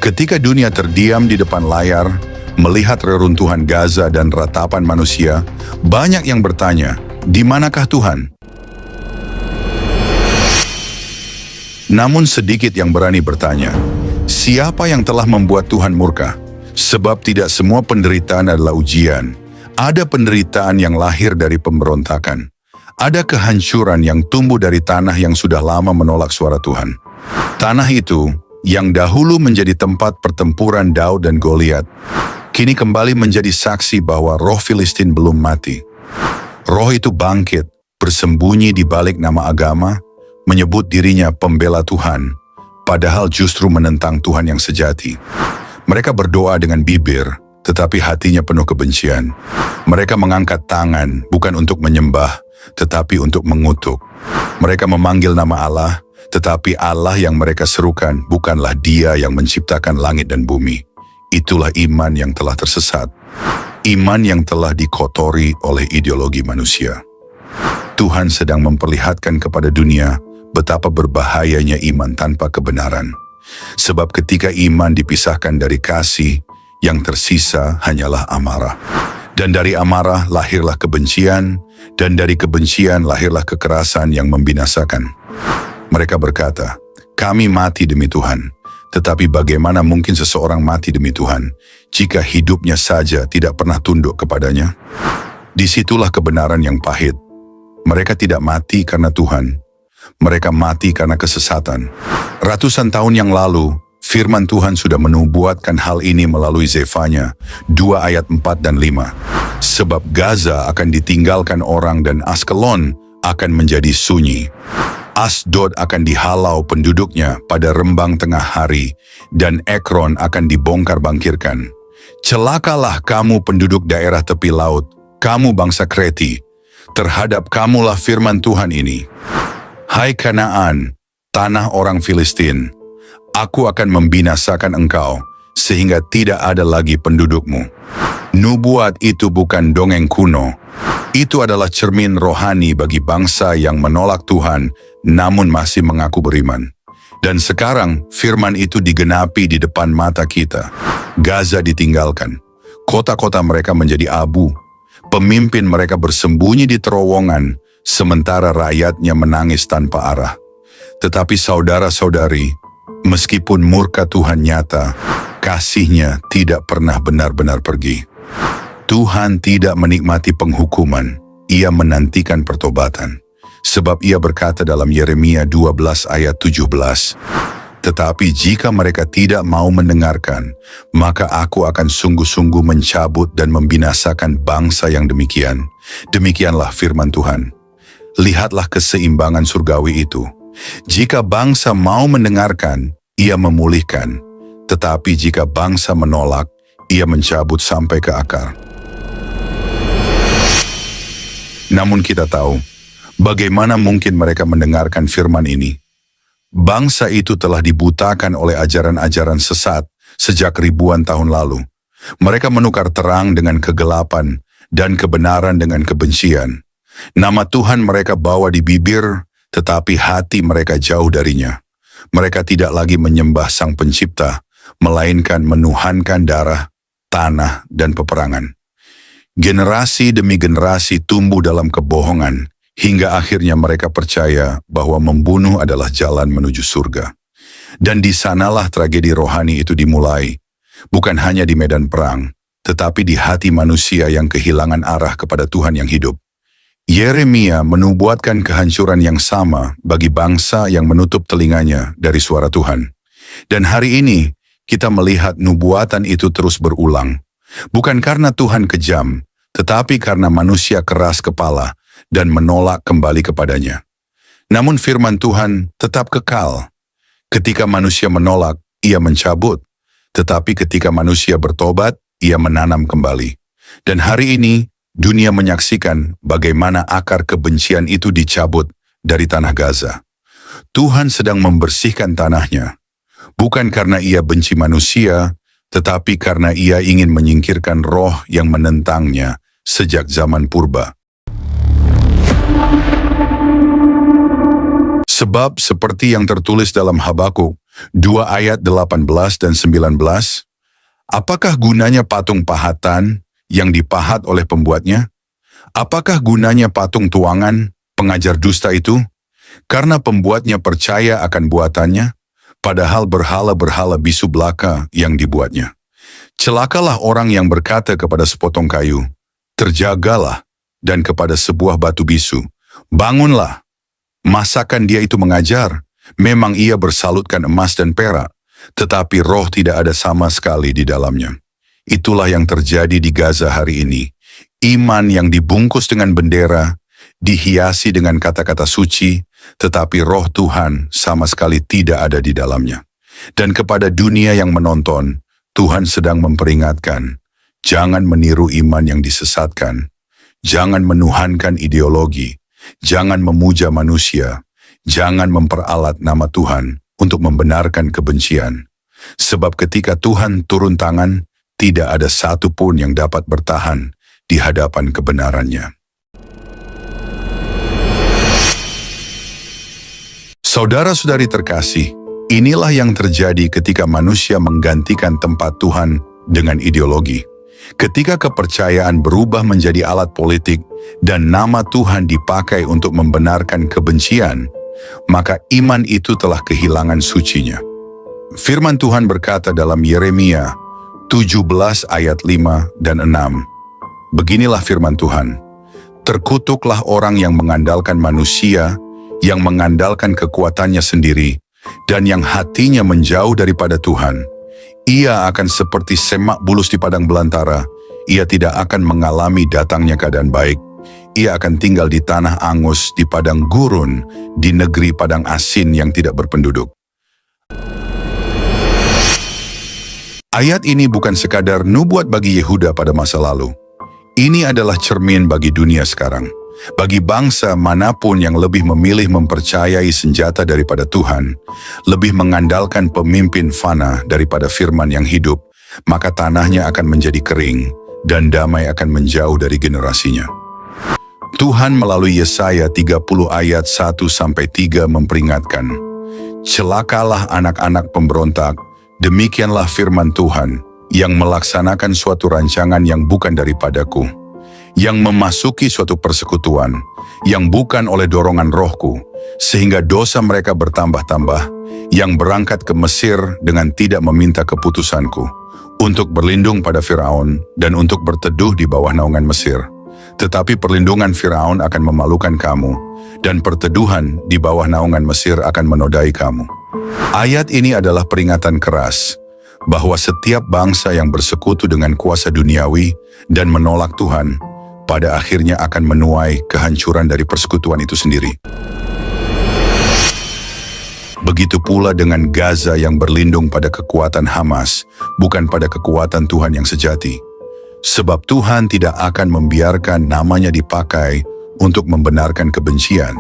Ketika dunia terdiam di depan layar, melihat reruntuhan Gaza dan ratapan manusia, banyak yang bertanya, di manakah Tuhan? Namun sedikit yang berani bertanya, siapa yang telah membuat Tuhan murka? Sebab tidak semua penderitaan adalah ujian. Ada penderitaan yang lahir dari pemberontakan. Ada kehancuran yang tumbuh dari tanah yang sudah lama menolak suara Tuhan. Tanah itu, yang dahulu menjadi tempat pertempuran Daud dan Goliat, kini kembali menjadi saksi bahwa roh Filistin belum mati. Roh itu bangkit, bersembunyi di balik nama agama, menyebut dirinya pembela Tuhan, padahal justru menentang Tuhan yang sejati. Mereka berdoa dengan bibir, tetapi hatinya penuh kebencian. Mereka mengangkat tangan bukan untuk menyembah, tetapi untuk mengutuk. Mereka memanggil nama Allah, tetapi Allah yang mereka serukan bukanlah Dia yang menciptakan langit dan bumi. Itulah iman yang telah tersesat. Iman yang telah dikotori oleh ideologi manusia. Tuhan sedang memperlihatkan kepada dunia betapa berbahayanya iman tanpa kebenaran. Sebab ketika iman dipisahkan dari kasih, yang tersisa hanyalah amarah. Dan dari amarah lahirlah kebencian, dan dari kebencian lahirlah kekerasan yang membinasakan. Mereka berkata, kami mati demi Tuhan. Tetapi bagaimana mungkin seseorang mati demi Tuhan, jika hidupnya saja tidak pernah tunduk kepadanya? Disitulah kebenaran yang pahit. Mereka tidak mati karena Tuhan. Mereka mati karena kesesatan. Ratusan tahun yang lalu, firman Tuhan sudah menubuatkan hal ini melalui Zefanya 2 ayat 4 dan 5. Sebab Gaza akan ditinggalkan orang dan Askelon akan menjadi sunyi. Asdod akan dihalau penduduknya pada rembang tengah hari, dan Ekron akan dibongkar bangkirkan. Celakalah kamu penduduk daerah tepi laut, kamu bangsa Kreti, terhadap kamulah firman Tuhan ini. Hai Kanaan, tanah orang Filistin, aku akan membinasakan engkau, sehingga tidak ada lagi pendudukmu. Nubuat itu bukan dongeng kuno. Itu adalah cermin rohani bagi bangsa yang menolak Tuhan, namun masih mengaku beriman. Dan sekarang firman itu digenapi di depan mata kita. Gaza ditinggalkan. Kota-kota mereka menjadi abu. Pemimpin mereka bersembunyi di terowongan, sementara rakyatnya menangis tanpa arah. Tetapi saudara-saudari, meskipun murka Tuhan nyata, kasih-Nya tidak pernah benar-benar pergi. Tuhan tidak menikmati penghukuman, Ia menantikan pertobatan. Sebab Ia berkata dalam Yeremia 12 ayat 17, tetapi jika mereka tidak mau mendengarkan, maka aku akan sungguh-sungguh mencabut dan membinasakan bangsa yang demikian. Demikianlah firman Tuhan. Lihatlah keseimbangan surgawi itu. Jika bangsa mau mendengarkan, Ia memulihkan. Tetapi jika bangsa menolak, Ia mencabut sampai ke akar. Namun kita tahu, bagaimana mungkin mereka mendengarkan firman ini? Bangsa itu telah dibutakan oleh ajaran-ajaran sesat sejak ribuan tahun lalu. Mereka menukar terang dengan kegelapan dan kebenaran dengan kebencian. Nama Tuhan mereka bawa di bibir, tetapi hati mereka jauh darinya. Mereka tidak lagi menyembah Sang Pencipta, melainkan menuhankan darah, tanah, dan peperangan. Generasi demi generasi tumbuh dalam kebohongan, hingga akhirnya mereka percaya bahwa membunuh adalah jalan menuju surga. Dan di sanalah tragedi rohani itu dimulai, bukan hanya di medan perang, tetapi di hati manusia yang kehilangan arah kepada Tuhan yang hidup. Yeremia menubuatkan kehancuran yang sama bagi bangsa yang menutup telinganya dari suara Tuhan. Dan hari ini, kita melihat nubuatan itu terus berulang. Bukan karena Tuhan kejam, tetapi karena manusia keras kepala dan menolak kembali kepadanya. Namun firman Tuhan tetap kekal. Ketika manusia menolak, Ia mencabut. Tetapi ketika manusia bertobat, Ia menanam kembali. Dan hari ini, dunia menyaksikan bagaimana akar kebencian itu dicabut dari tanah Gaza. Tuhan sedang membersihkan tanahnya. Bukan karena Ia benci manusia, tetapi karena Ia ingin menyingkirkan roh yang menentangnya sejak zaman purba. Sebab seperti yang tertulis dalam Habakuk, 2 ayat 18 dan 19, apakah gunanya patung pahatan yang dipahat oleh pembuatnya? Apakah gunanya patung tuangan, pengajar dusta itu? Karena pembuatnya percaya akan buatannya, padahal berhala-berhala bisu belaka yang dibuatnya. Celakalah orang yang berkata kepada sepotong kayu, terjagalah, dan kepada sebuah batu bisu, bangunlah. Masakan dia itu mengajar? Memang ia bersalutkan emas dan perak, tetapi roh tidak ada sama sekali di dalamnya. Itulah yang terjadi di Gaza hari ini. Iman yang dibungkus dengan bendera, dihiasi dengan kata-kata suci, tetapi roh Tuhan sama sekali tidak ada di dalamnya. Dan kepada dunia yang menonton, Tuhan sedang memperingatkan, jangan meniru iman yang disesatkan, jangan menuhankan ideologi, jangan memuja manusia, jangan memperalat nama Tuhan untuk membenarkan kebencian. Sebab ketika Tuhan turun tangan, tidak ada satu pun yang dapat bertahan di hadapan kebenarannya. Saudara-saudari terkasih, inilah yang terjadi ketika manusia menggantikan tempat Tuhan dengan ideologi. Ketika kepercayaan berubah menjadi alat politik dan nama Tuhan dipakai untuk membenarkan kebencian, maka iman itu telah kehilangan sucinya. Firman Tuhan berkata dalam Yeremia 17 ayat 5 dan 6, beginilah firman Tuhan, terkutuklah orang yang mengandalkan manusia, yang mengandalkan kekuatannya sendiri, dan yang hatinya menjauh daripada Tuhan. Ia akan seperti semak bulus di padang belantara, ia tidak akan mengalami datangnya keadaan baik. Ia akan tinggal di tanah angus, di padang gurun, di negeri padang asin yang tidak berpenduduk. Ayat ini bukan sekadar nubuat bagi Yehuda pada masa lalu. Ini adalah cermin bagi dunia sekarang. Bagi bangsa manapun yang lebih memilih mempercayai senjata daripada Tuhan, lebih mengandalkan pemimpin fana daripada firman yang hidup, maka tanahnya akan menjadi kering dan damai akan menjauh dari generasinya. Tuhan melalui Yesaya 30 ayat 1-3 memperingatkan, celakalah anak-anak pemberontak, demikianlah firman Tuhan, yang melaksanakan suatu rancangan yang bukan daripadaku, yang memasuki suatu persekutuan, yang bukan oleh dorongan rohku, sehingga dosa mereka bertambah-tambah, yang berangkat ke Mesir dengan tidak meminta keputusanku, untuk berlindung pada Firaun dan untuk berteduh di bawah naungan Mesir. Tetapi perlindungan Firaun akan memalukan kamu, dan perteduhan di bawah naungan Mesir akan menodai kamu. Ayat ini adalah peringatan keras, bahwa setiap bangsa yang bersekutu dengan kuasa duniawi dan menolak Tuhan, pada akhirnya akan menuai kehancuran dari persekutuan itu sendiri. Begitu pula dengan Gaza yang berlindung pada kekuatan Hamas, bukan pada kekuatan Tuhan yang sejati. Sebab Tuhan tidak akan membiarkan namanya dipakai untuk membenarkan kebencian.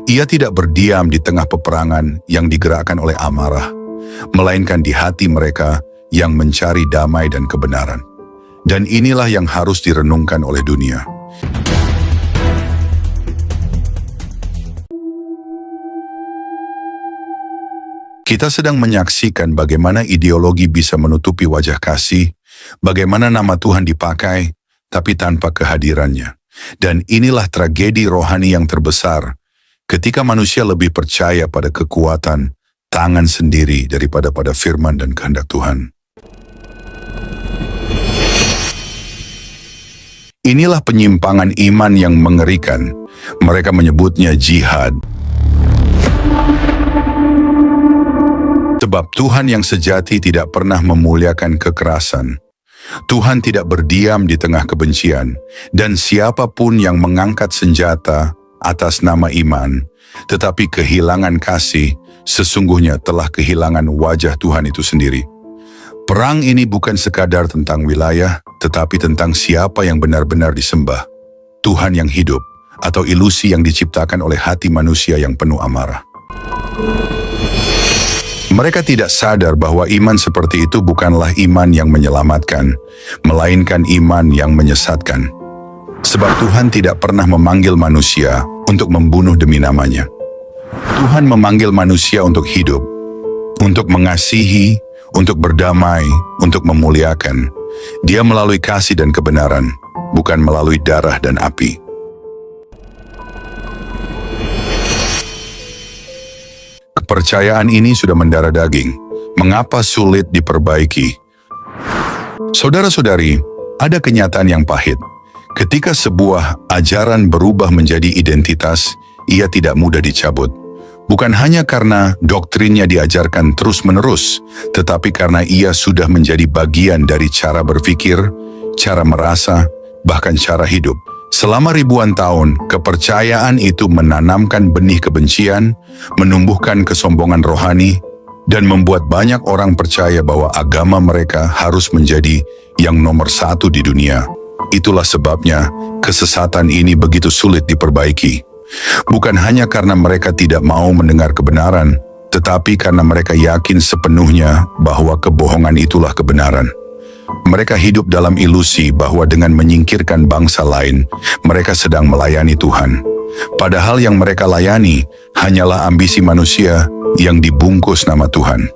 Ia tidak berdiam di tengah peperangan yang digerakkan oleh amarah, melainkan di hati mereka yang mencari damai dan kebenaran. Dan inilah yang harus direnungkan oleh dunia. Kita sedang menyaksikan bagaimana ideologi bisa menutupi wajah kasih, bagaimana nama Tuhan dipakai, tapi tanpa kehadirannya. Dan inilah tragedi rohani yang terbesar, ketika manusia lebih percaya pada kekuatan tangan sendiri daripada pada firman dan kehendak Tuhan. Inilah penyimpangan iman yang mengerikan. Mereka menyebutnya jihad. Sebab Tuhan yang sejati tidak pernah memuliakan kekerasan. Tuhan tidak berdiam di tengah kebencian, dan siapapun yang mengangkat senjata atas nama iman, tetapi kehilangan kasih, sesungguhnya telah kehilangan wajah Tuhan itu sendiri. Perang ini bukan sekadar tentang wilayah, tetapi tentang siapa yang benar-benar disembah, Tuhan yang hidup, atau ilusi yang diciptakan oleh hati manusia yang penuh amarah. Mereka tidak sadar bahwa iman seperti itu bukanlah iman yang menyelamatkan, melainkan iman yang menyesatkan. Sebab Tuhan tidak pernah memanggil manusia untuk membunuh demi namanya. Tuhan memanggil manusia untuk hidup. untuk mengasihi, untuk berdamai, untuk memuliakan. Dia melalui kasih dan kebenaran, bukan melalui darah dan api. Kepercayaan ini sudah mendarah daging. Mengapa sulit diperbaiki? Saudara-saudari, ada kenyataan yang pahit. Ketika sebuah ajaran berubah menjadi identitas, ia tidak mudah dicabut. Bukan hanya karena doktrinnya diajarkan terus-menerus, tetapi karena ia sudah menjadi bagian dari cara berpikir, cara merasa, bahkan cara hidup. Selama ribuan tahun, kepercayaan itu menanamkan benih kebencian, menumbuhkan kesombongan rohani, dan membuat banyak orang percaya bahwa agama mereka harus menjadi yang nomor satu di dunia. Itulah sebabnya kesesatan ini begitu sulit diperbaiki. Bukan hanya karena mereka tidak mau mendengar kebenaran, tetapi karena mereka yakin sepenuhnya bahwa kebohongan itulah kebenaran. Mereka hidup dalam ilusi bahwa dengan menyingkirkan bangsa lain, mereka sedang melayani Tuhan. Padahal yang mereka layani hanyalah ambisi manusia yang dibungkus nama Tuhan.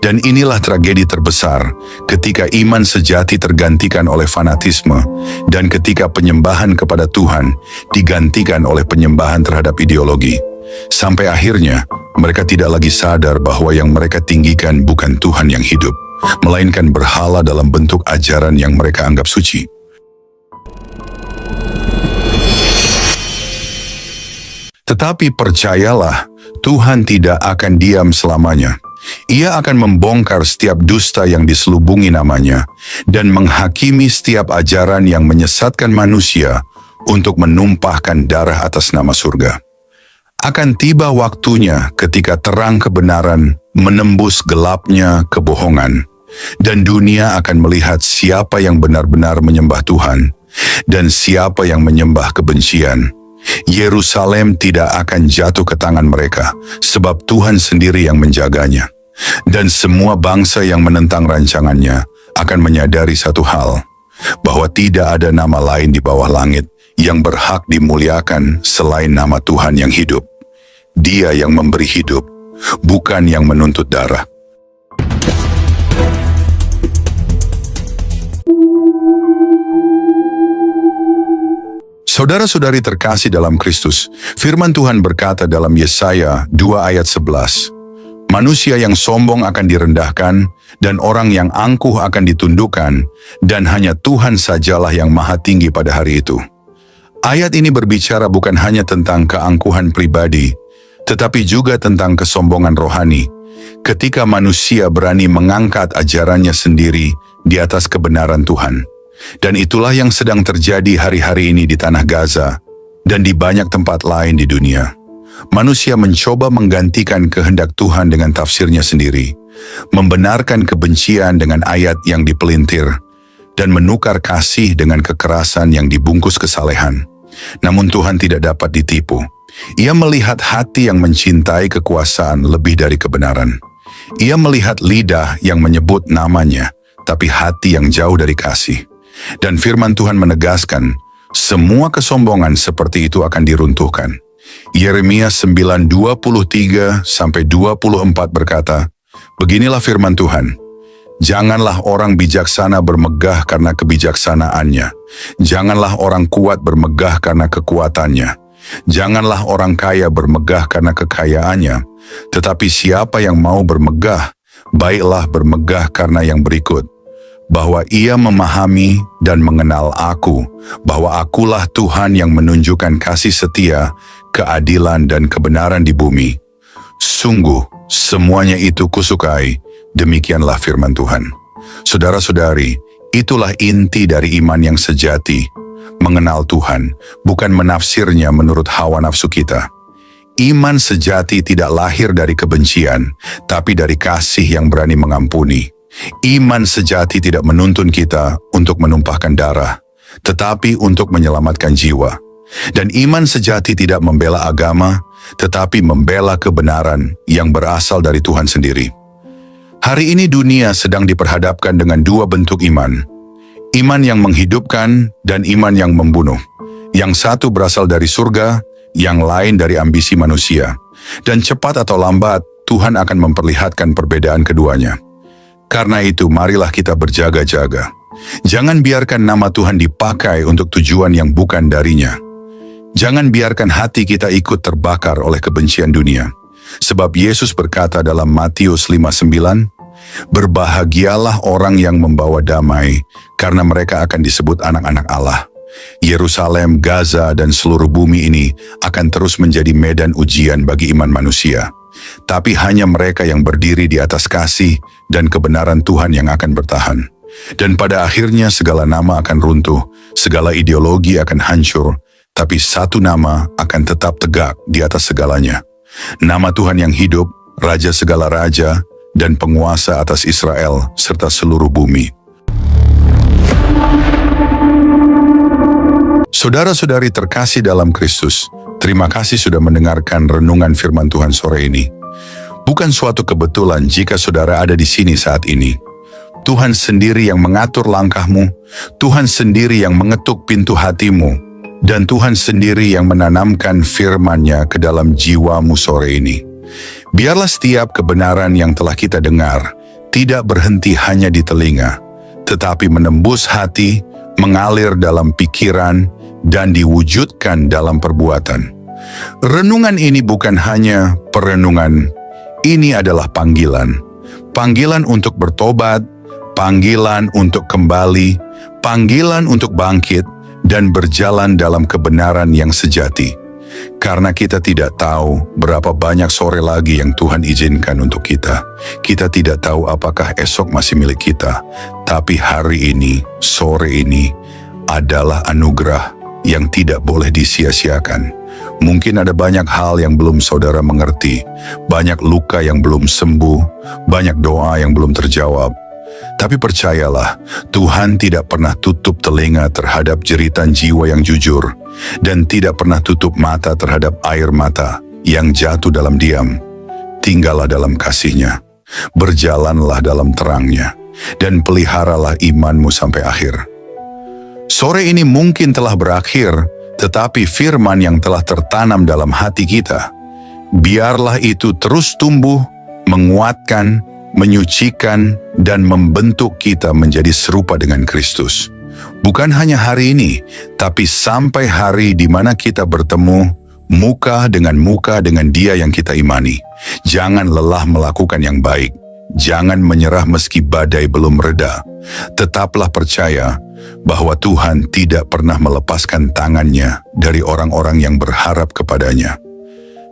Dan inilah tragedi terbesar ketika iman sejati tergantikan oleh fanatisme dan ketika penyembahan kepada Tuhan digantikan oleh penyembahan terhadap ideologi. Sampai akhirnya mereka tidak lagi sadar bahwa yang mereka tinggikan bukan Tuhan yang hidup, melainkan berhala dalam bentuk ajaran yang mereka anggap suci. Tetapi percayalah, Tuhan tidak akan diam selamanya. Ia akan membongkar setiap dusta yang diselubungi namanya dan menghakimi setiap ajaran yang menyesatkan manusia untuk menumpahkan darah atas nama surga. Akan tiba waktunya ketika terang kebenaran menembus gelapnya kebohongan, dan dunia akan melihat siapa yang benar-benar menyembah Tuhan dan siapa yang menyembah kebencian. Yerusalem tidak akan jatuh ke tangan mereka, sebab Tuhan sendiri yang menjaganya. Dan semua bangsa yang menentang rancangannya akan menyadari satu hal, bahwa tidak ada nama lain di bawah langit yang berhak dimuliakan selain nama Tuhan yang hidup. Dia yang memberi hidup, bukan yang menuntut darah. Saudara-saudari terkasih dalam Kristus, firman Tuhan berkata dalam Yesaya 2 ayat 11, manusia yang sombong akan direndahkan, dan orang yang angkuh akan ditundukkan, dan hanya Tuhan sajalah yang maha tinggi pada hari itu. Ayat ini berbicara bukan hanya tentang keangkuhan pribadi, tetapi juga tentang kesombongan rohani, ketika manusia berani mengangkat ajarannya sendiri di atas kebenaran Tuhan. Dan itulah yang sedang terjadi hari-hari ini di tanah Gaza dan di banyak tempat lain di dunia. Manusia mencoba menggantikan kehendak Tuhan dengan tafsirnya sendiri, membenarkan kebencian dengan ayat yang dipelintir, dan menukar kasih dengan kekerasan yang dibungkus kesalehan. Namun Tuhan tidak dapat ditipu. Ia melihat hati yang mencintai kekuasaan lebih dari kebenaran. Ia melihat lidah yang menyebut namanya, tapi hati yang jauh dari kasih. Dan firman Tuhan menegaskan, semua kesombongan seperti itu akan diruntuhkan. Yeremia 9:23-24 berkata, beginilah firman Tuhan, janganlah orang bijaksana bermegah karena kebijaksanaannya. Janganlah orang kuat bermegah karena kekuatannya. Janganlah orang kaya bermegah karena kekayaannya. Tetapi siapa yang mau bermegah, baiklah bermegah karena yang berikut, bahwa ia memahami dan mengenal aku, bahwa akulah Tuhan yang menunjukkan kasih setia, keadilan dan kebenaran di bumi. Sungguh, semuanya itu kusukai, demikianlah firman Tuhan. Saudara-saudari, itulah inti dari iman yang sejati, mengenal Tuhan, bukan menafsirnya menurut hawa nafsu kita. Iman sejati tidak lahir dari kebencian, tapi dari kasih yang berani mengampuni. Iman sejati tidak menuntun kita untuk menumpahkan darah, tetapi untuk menyelamatkan jiwa. Dan iman sejati tidak membela agama, tetapi membela kebenaran yang berasal dari Tuhan sendiri. Hari ini dunia sedang diperhadapkan dengan dua bentuk iman. Iman yang menghidupkan dan iman yang membunuh. Yang satu berasal dari surga, yang lain dari ambisi manusia. Dan cepat atau lambat, Tuhan akan memperlihatkan perbedaan keduanya. Karena itu, marilah kita berjaga-jaga. Jangan biarkan nama Tuhan dipakai untuk tujuan yang bukan darinya. Jangan biarkan hati kita ikut terbakar oleh kebencian dunia. Sebab Yesus berkata dalam Matius 5:9, "Berbahagialah orang yang membawa damai, karena mereka akan disebut anak-anak Allah." Yerusalem, Gaza, dan seluruh bumi ini akan terus menjadi medan ujian bagi iman manusia. Tapi hanya mereka yang berdiri di atas kasih dan kebenaran Tuhan yang akan bertahan. Dan pada akhirnya segala nama akan runtuh, segala ideologi akan hancur, tapi satu nama akan tetap tegak di atas segalanya. Nama Tuhan yang hidup, Raja segala raja, dan penguasa atas Israel serta seluruh bumi. Saudara-saudari terkasih dalam Kristus, terima kasih sudah mendengarkan renungan firman Tuhan sore ini. Bukan suatu kebetulan jika saudara ada di sini saat ini. Tuhan sendiri yang mengatur langkahmu, Tuhan sendiri yang mengetuk pintu hatimu, dan Tuhan sendiri yang menanamkan firman-Nya ke dalam jiwamu sore ini. Biarlah setiap kebenaran yang telah kita dengar tidak berhenti hanya di telinga, tetapi menembus hati, mengalir dalam pikiran, dan diwujudkan dalam perbuatan. Renungan ini bukan hanya perenungan, ini adalah panggilan. Panggilan untuk bertobat, panggilan untuk kembali, panggilan untuk bangkit, dan berjalan dalam kebenaran yang sejati. Karena kita tidak tahu berapa banyak sore lagi yang Tuhan izinkan untuk kita. Kita tidak tahu apakah esok masih milik kita, tapi hari ini, sore ini, adalah anugerah yang tidak boleh disia-siakan. Mungkin ada banyak hal yang belum saudara mengerti, banyak luka yang belum sembuh, banyak doa yang belum terjawab. Tapi percayalah, Tuhan tidak pernah tutup telinga terhadap jeritan jiwa yang jujur, dan tidak pernah tutup mata terhadap air mata yang jatuh dalam diam. Tinggallah dalam kasih-Nya, berjalanlah dalam terang-Nya, dan peliharalah imanmu sampai akhir. Sore ini mungkin telah berakhir, tetapi firman yang telah tertanam dalam hati kita, biarlah itu terus tumbuh, menguatkan, menyucikan, dan membentuk kita menjadi serupa dengan Kristus. Bukan hanya hari ini, tapi sampai hari di mana kita bertemu muka dengan Dia yang kita imani. Jangan lelah melakukan yang baik. Jangan menyerah meski badai belum reda. Tetaplah percaya bahwa Tuhan tidak pernah melepaskan tangan-Nya dari orang-orang yang berharap kepadanya.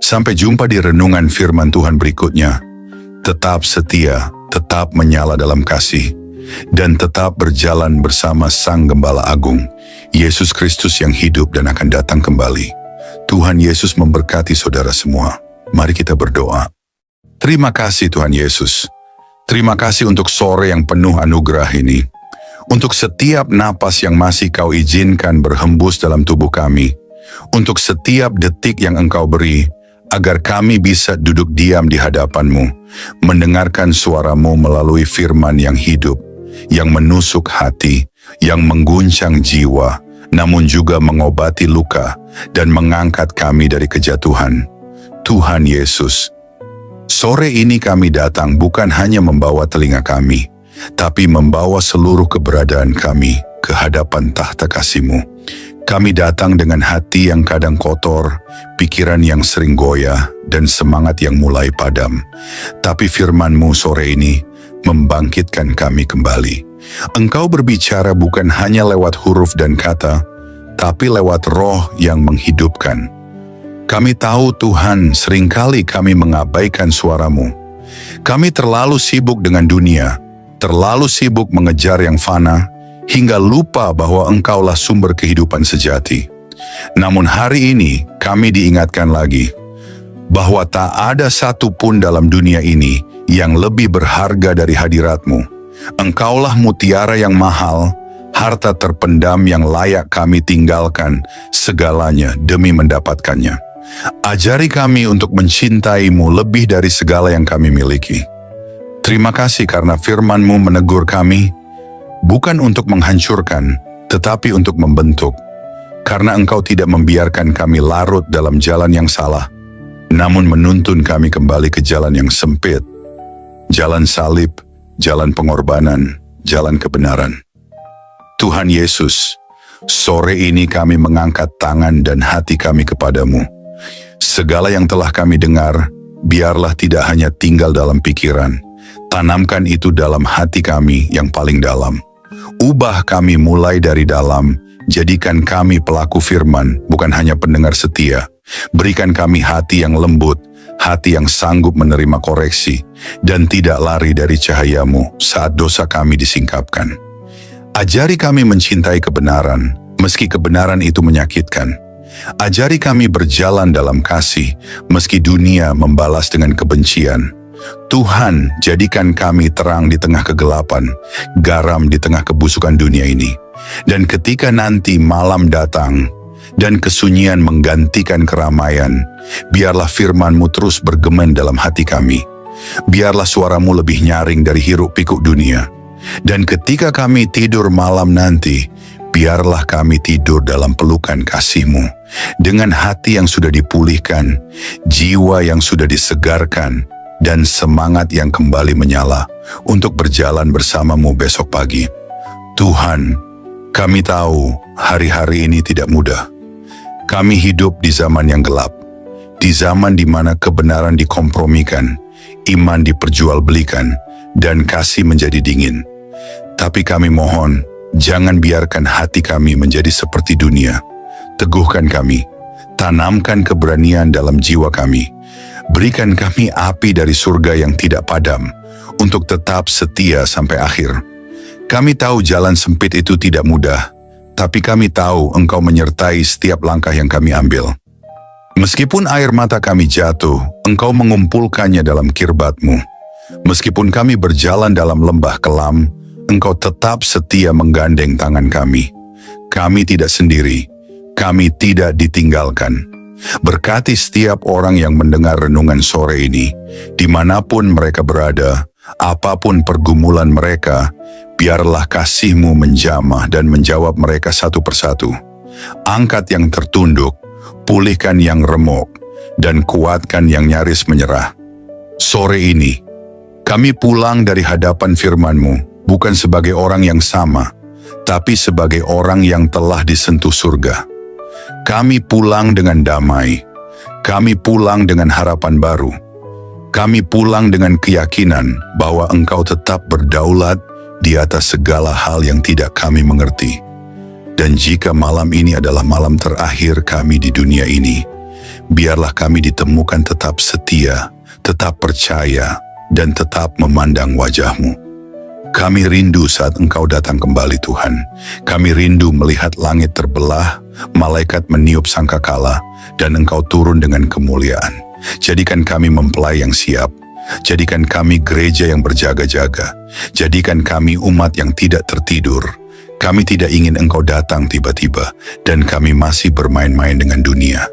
Sampai jumpa di renungan firman Tuhan berikutnya. Tetap setia, tetap menyala dalam kasih, dan tetap berjalan bersama Sang Gembala Agung, Yesus Kristus yang hidup dan akan datang kembali. Tuhan Yesus memberkati saudara semua. Mari kita berdoa. Terima kasih Tuhan Yesus. Terima kasih untuk sore yang penuh anugerah ini. Untuk setiap napas yang masih Kau izinkan berhembus dalam tubuh kami. Untuk setiap detik yang Engkau beri, agar kami bisa duduk diam di hadapan-Mu, mendengarkan suara-Mu melalui firman yang hidup, yang menusuk hati, yang mengguncang jiwa, namun juga mengobati luka dan mengangkat kami dari kejatuhan. Tuhan Yesus, sore ini kami datang bukan hanya membawa telinga kami, tapi membawa seluruh keberadaan kami ke hadapan tahta kasih-Mu. Kami datang dengan hati yang kadang kotor, pikiran yang sering goyah, dan semangat yang mulai padam. Tapi firman-Mu sore ini membangkitkan kami kembali. Engkau berbicara bukan hanya lewat huruf dan kata, tapi lewat roh yang menghidupkan. Kami tahu Tuhan, seringkali kami mengabaikan suara-Mu. Kami terlalu sibuk dengan dunia, terlalu sibuk mengejar yang fana, hingga lupa bahwa Engkaulah sumber kehidupan sejati. Namun hari ini kami diingatkan lagi, bahwa tak ada satu pun dalam dunia ini yang lebih berharga dari hadirat-Mu. Engkaulah mutiara yang mahal, harta terpendam yang layak kami tinggalkan segalanya demi mendapatkannya. Ajari kami untuk mencintai-Mu lebih dari segala yang kami miliki. Terima kasih karena firman-Mu menegur kami, bukan untuk menghancurkan, tetapi untuk membentuk. Karena Engkau tidak membiarkan kami larut dalam jalan yang salah, namun menuntun kami kembali ke jalan yang sempit, jalan salib, jalan pengorbanan, jalan kebenaran. Tuhan Yesus, sore ini kami mengangkat tangan dan hati kami kepadamu. Segala yang telah kami dengar, biarlah tidak hanya tinggal dalam pikiran, tanamkan itu dalam hati kami yang paling dalam. Ubah kami mulai dari dalam, jadikan kami pelaku firman, bukan hanya pendengar setia. Berikan kami hati yang lembut, hati yang sanggup menerima koreksi, dan tidak lari dari cahayamu saat dosa kami disingkapkan. Ajari kami mencintai kebenaran, meski kebenaran itu menyakitkan. Ajari kami berjalan dalam kasih, meski dunia membalas dengan kebencian. Tuhan, jadikan kami terang di tengah kegelapan, garam di tengah kebusukan dunia ini. Dan ketika nanti malam datang, dan kesunyian menggantikan keramaian, biarlah firman-Mu terus bergema dalam hati kami. Biarlah suara-Mu lebih nyaring dari hiruk-pikuk dunia. Dan ketika kami tidur malam nanti, biarlah kami tidur dalam pelukan kasih-Mu, dengan hati yang sudah dipulihkan, jiwa yang sudah disegarkan, dan semangat yang kembali menyala untuk berjalan bersama-Mu besok pagi. Tuhan, kami tahu hari-hari ini tidak mudah. Kami hidup di zaman yang gelap, di zaman di mana kebenaran dikompromikan, iman diperjualbelikan, dan kasih menjadi dingin. Tapi kami mohon, jangan biarkan hati kami menjadi seperti dunia. Teguhkan kami, tanamkan keberanian dalam jiwa kami. Berikan kami api dari surga yang tidak padam, untuk tetap setia sampai akhir. Kami tahu jalan sempit itu tidak mudah, tapi kami tahu Engkau menyertai setiap langkah yang kami ambil. Meskipun air mata kami jatuh, Engkau mengumpulkannya dalam kirbat-Mu. Meskipun kami berjalan dalam lembah kelam, Engkau tetap setia menggandeng tangan kami. Kami tidak sendiri, kami tidak ditinggalkan. Berkati setiap orang yang mendengar renungan sore ini, dimanapun mereka berada, apapun pergumulan mereka, biarlah kasih-Mu menjamah dan menjawab mereka satu persatu. Angkat yang tertunduk, pulihkan yang remuk, dan kuatkan yang nyaris menyerah. Sore ini, kami pulang dari hadapan firman-Mu, bukan sebagai orang yang sama, tapi sebagai orang yang telah disentuh surga. Kami pulang dengan damai, kami pulang dengan harapan baru, kami pulang dengan keyakinan bahwa Engkau tetap berdaulat di atas segala hal yang tidak kami mengerti. Dan jika malam ini adalah malam terakhir kami di dunia ini, biarlah kami ditemukan tetap setia, tetap percaya, dan tetap memandang wajah-Mu. Kami rindu saat Engkau datang kembali, Tuhan. Kami rindu melihat langit terbelah, malaikat meniup sangkakala, dan Engkau turun dengan kemuliaan. Jadikan kami mempelai yang siap. Jadikan kami gereja yang berjaga-jaga. Jadikan kami umat yang tidak tertidur. Kami tidak ingin Engkau datang tiba-tiba, dan kami masih bermain-main dengan dunia.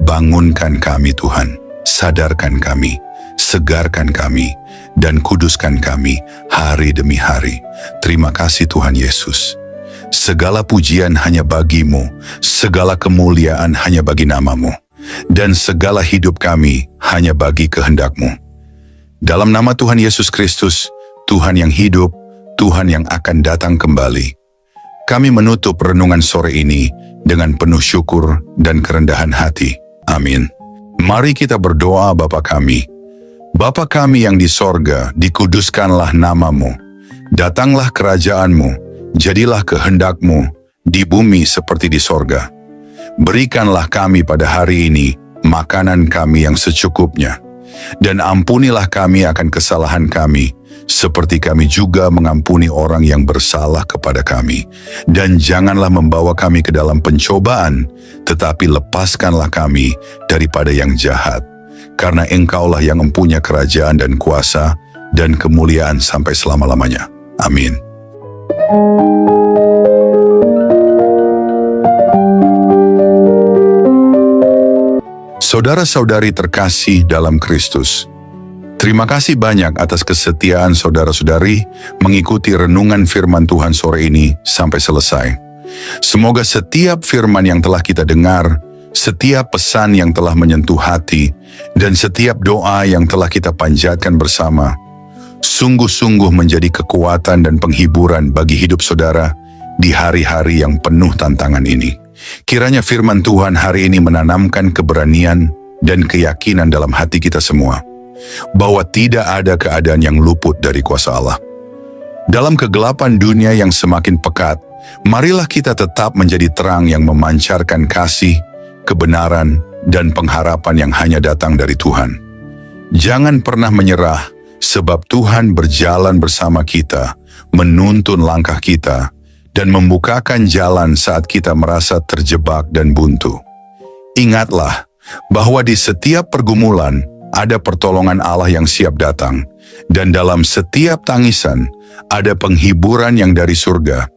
Bangunkan kami, Tuhan. Sadarkan kami. Segarkan kami, dan kuduskan kami hari demi hari. Terima kasih Tuhan Yesus. Segala pujian hanya bagi-Mu, segala kemuliaan hanya bagi nama-Mu, dan segala hidup kami hanya bagi kehendak-Mu. Dalam nama Tuhan Yesus Kristus, Tuhan yang hidup, Tuhan yang akan datang kembali, kami menutup renungan sore ini dengan penuh syukur dan kerendahan hati. Amin. Mari kita berdoa. Bapa kami, Bapa kami yang di sorga, dikuduskanlah nama-Mu. Datanglah kerajaan-Mu, jadilah kehendak-Mu di bumi seperti di sorga. Berikanlah kami pada hari ini makanan kami yang secukupnya. Dan ampunilah kami akan kesalahan kami, seperti kami juga mengampuni orang yang bersalah kepada kami. Dan janganlah membawa kami ke dalam pencobaan, tetapi lepaskanlah kami daripada yang jahat. Karena Engkaulah yang mempunyai kerajaan dan kuasa dan kemuliaan sampai selama-lamanya. Amin. Saudara-saudari terkasih dalam Kristus, terima kasih banyak atas kesetiaan saudara-saudari mengikuti renungan firman Tuhan sore ini sampai selesai. Semoga setiap firman yang telah kita dengar setiap pesan yang telah menyentuh hati, dan setiap doa yang telah kita panjatkan bersama, sungguh-sungguh menjadi kekuatan dan penghiburan bagi hidup saudara di hari-hari yang penuh tantangan ini. Kiranya firman Tuhan hari ini menanamkan keberanian dan keyakinan dalam hati kita semua, bahwa tidak ada keadaan yang luput dari kuasa Allah. Dalam kegelapan dunia yang semakin pekat, marilah kita tetap menjadi terang yang memancarkan kasih, kebenaran, dan pengharapan yang hanya datang dari Tuhan. Jangan pernah menyerah, sebab Tuhan berjalan bersama kita, menuntun langkah kita, dan membukakan jalan saat kita merasa terjebak dan buntu. Ingatlah bahwa di setiap pergumulan ada pertolongan Allah yang siap datang, dan dalam setiap tangisan ada penghiburan yang dari surga.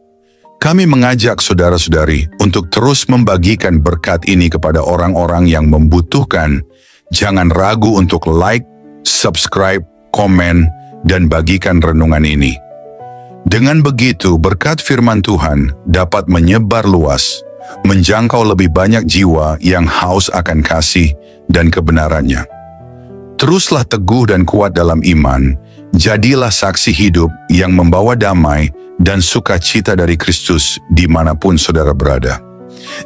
Kami mengajak saudara-saudari untuk terus membagikan berkat ini kepada orang-orang yang membutuhkan. Jangan ragu untuk like, subscribe, komen, dan bagikan renungan ini. Dengan begitu, berkat firman Tuhan dapat menyebar luas, menjangkau lebih banyak jiwa yang haus akan kasih dan kebenarannya. Teruslah teguh dan kuat dalam iman, jadilah saksi hidup yang membawa damai dan sukacita dari Kristus dimanapun saudara berada.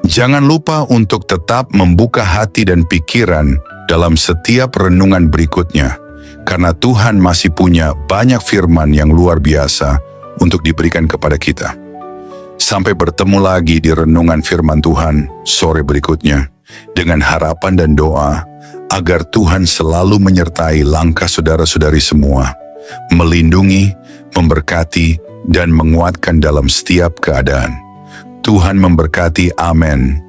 Jangan lupa untuk tetap membuka hati dan pikiran dalam setiap renungan berikutnya, karena Tuhan masih punya banyak firman yang luar biasa untuk diberikan kepada kita. Sampai bertemu lagi di renungan firman Tuhan sore berikutnya, dengan harapan dan doa agar Tuhan selalu menyertai langkah saudara-saudari semua, melindungi, memberkati, dan menguatkan dalam setiap keadaan. Tuhan memberkati, amin.